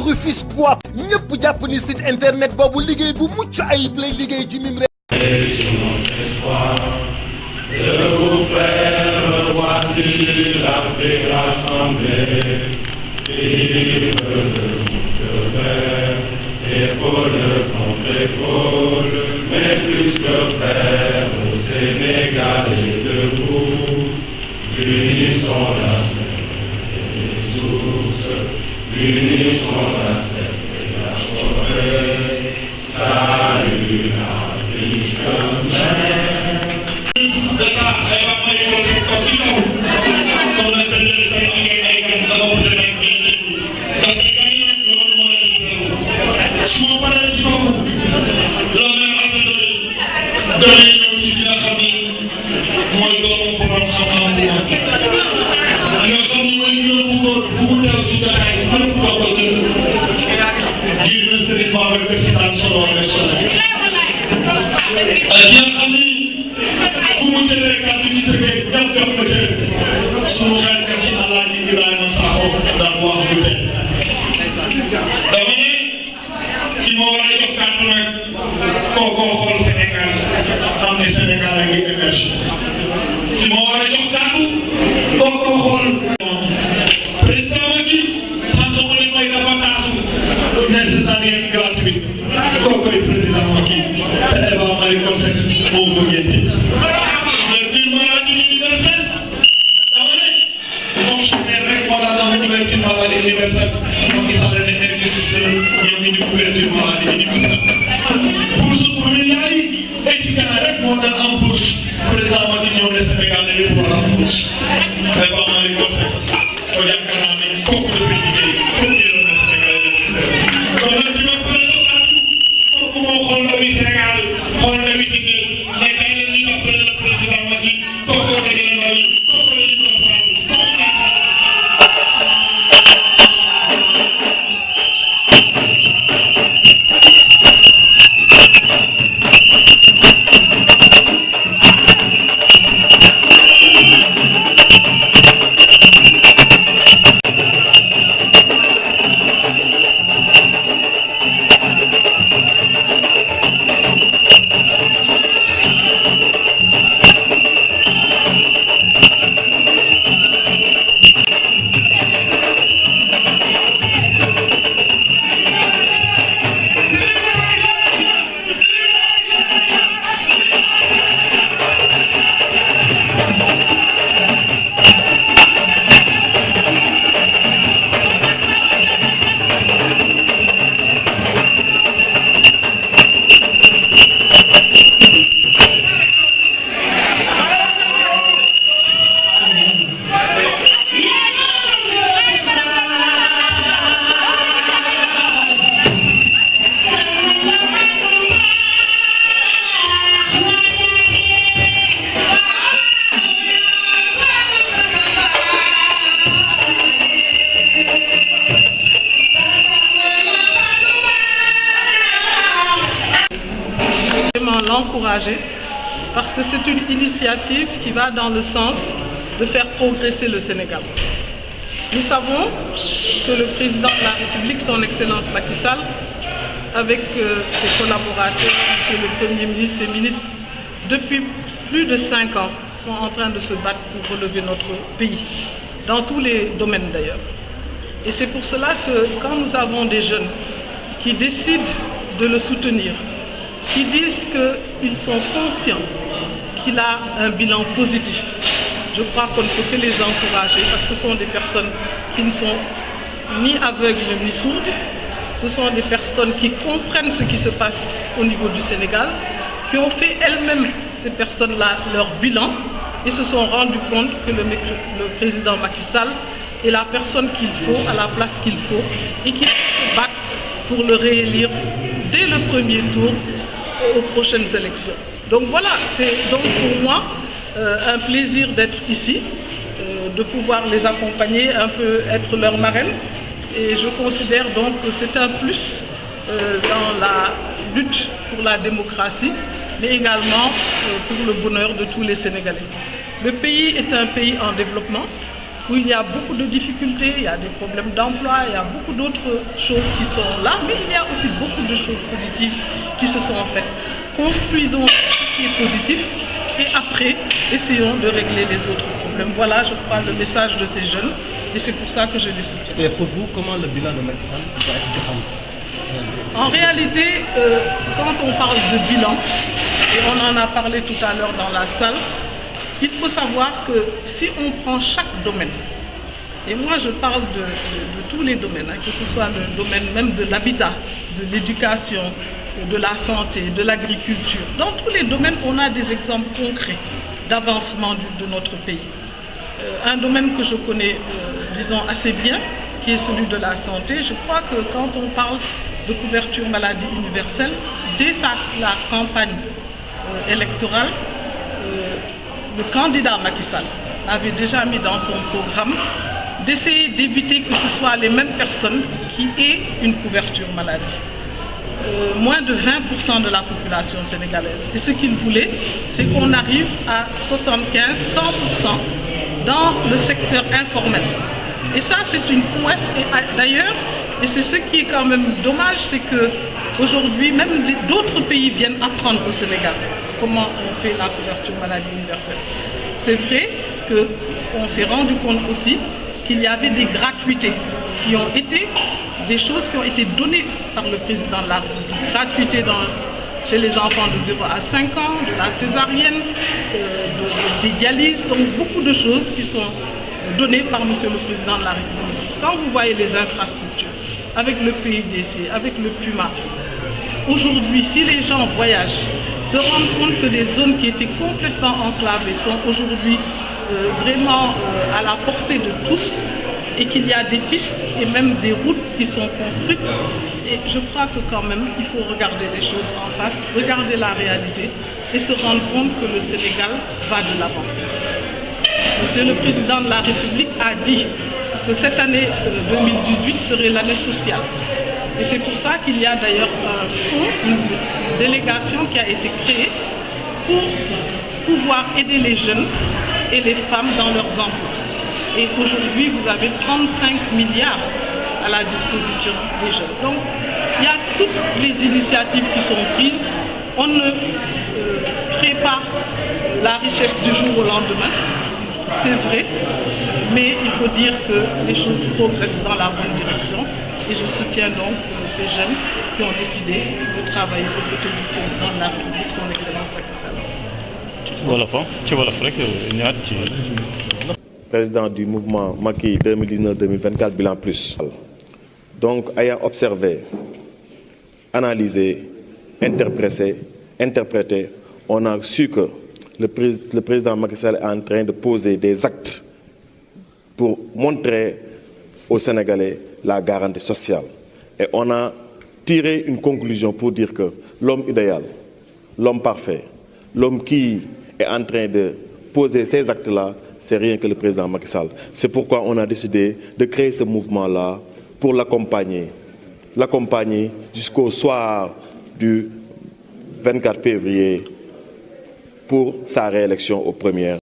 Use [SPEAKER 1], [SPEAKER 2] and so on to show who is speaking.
[SPEAKER 1] Rufisquois ñëpp jàpp ni site internet boobu liggéey bu mucc ayib lay liggéey ci mim
[SPEAKER 2] de vous faire voici l'Afrique rassemblée, vive de verre, épaule contre épaule, mais plus que frère, au Sénégal et debout, unissons la semaine et tous, unissons la semaine et la forêt, salut l'Afrique mère.
[SPEAKER 3] L'encourager parce que c'est une initiative qui va dans le sens de faire progresser le Sénégal. Nous savons que le président de la République, son Excellence Macky Sall, avec ses collaborateurs, Monsieur le Premier ministre, ses ministres, depuis plus de 5 ans, sont en train de se battre pour relever notre pays, dans tous les domaines d'ailleurs. Et c'est pour cela que quand nous avons des jeunes qui décident de le soutenir, qui disent qu'ils sont conscients qu'il a un bilan positif. Je crois qu'on ne peut que les encourager parce que ce sont des personnes qui ne sont ni aveugles ni sourdes. Ce sont des personnes qui comprennent ce qui se passe au niveau du Sénégal, qui ont fait elles-mêmes, ces personnes-là, leur bilan et se sont rendus compte que le président Macky Sall est la personne qu'il faut, à la place qu'il faut et qu'il faut se battre pour le réélire dès le premier tour aux prochaines élections. Donc voilà, c'est donc pour moi un plaisir d'être ici, de pouvoir les accompagner, un peu être leur marraine. Et je considère donc que c'est un plus dans la lutte pour la démocratie, mais également pour le bonheur de tous les Sénégalais. Le pays est un pays en développement. où il y a beaucoup de difficultés, il y a des problèmes d'emploi, il y a beaucoup d'autres choses qui sont là, mais il y a aussi beaucoup de choses positives qui se sont faites. Construisons ce qui est positif et après, essayons de régler les autres problèmes. Voilà, je crois, le message de ces jeunes et c'est pour ça que je les soutiens.
[SPEAKER 4] Et pour vous, comment le bilan de Macky Sall va être défendu?
[SPEAKER 3] En réalité, quand on parle de bilan, et on en a parlé tout à l'heure dans la salle, il faut savoir que si on prend chaque domaine, et moi je parle de tous les domaines, hein, que ce soit le domaine même de l'habitat, de l'éducation, de la santé, de l'agriculture, dans tous les domaines on a des exemples concrets d'avancement de notre pays. Un domaine que je connais, disons, assez bien, qui est celui de la santé, je crois que quand on parle de couverture maladie universelle, dès la campagne électorale, le candidat Macky Sall avait déjà mis dans son programme d'essayer d'éviter que ce soit les mêmes personnes qui aient une couverture maladie. Moins de 20% de la population sénégalaise. Et ce qu'il voulait, c'est qu'on arrive à 75-100% dans le secteur informel. Et ça, c'est une prouesse. Et d'ailleurs, et c'est ce qui est quand même dommage, c'est qu'aujourd'hui, même d'autres pays viennent apprendre au Sénégal comment on fait la couverture maladie universelle. C'est vrai qu'on s'est rendu compte aussi qu'il y avait des gratuités qui ont été des choses qui ont été données par le président de la République. Gratuité chez les enfants de 0 à 5 ans, de la césarienne, des dialyses, donc beaucoup de choses qui sont données par monsieur le président de la République. Quand vous voyez les infrastructures, avec le PIDC, avec le PUMA, aujourd'hui, si les gens voyagent, se rendent compte que des zones qui étaient complètement enclavées sont aujourd'hui vraiment à la portée de tous et qu'il y a des pistes et même des routes qui sont construites. Et je crois que quand même, il faut regarder les choses en face, regarder la réalité et se rendre compte que le Sénégal va de l'avant. Monsieur le Président de la République a dit que cette année 2018 serait l'année sociale. Et c'est pour ça qu'il y a d'ailleurs un fonds, une délégation qui a été créée pour pouvoir aider les jeunes et les femmes dans leurs emplois. Et aujourd'hui, vous avez 35 milliards à la disposition des jeunes. Donc, il y a toutes les initiatives qui sont prises. On ne crée pas la richesse du jour au lendemain, c'est vrai, mais il faut dire que les choses progressent dans la bonne direction. Et je soutiens donc ces jeunes qui ont décidé de travailler aux côtés du président de la République, son Excellence Macky Sall.
[SPEAKER 1] Président du mouvement Macky 2019-2024, bilan plus. Donc, ayant observé, analysé, interprété, on a su que le président Macky Sall est en train de poser des actes pour montrer aux Sénégalais la garantie sociale. Et on a tiré une conclusion pour dire que l'homme idéal, l'homme parfait, l'homme qui est en train de poser ces actes-là, c'est rien que le président Macky Sall. C'est pourquoi on a décidé de créer ce mouvement-là pour l'accompagner jusqu'au soir du 24 février pour sa réélection aux premières.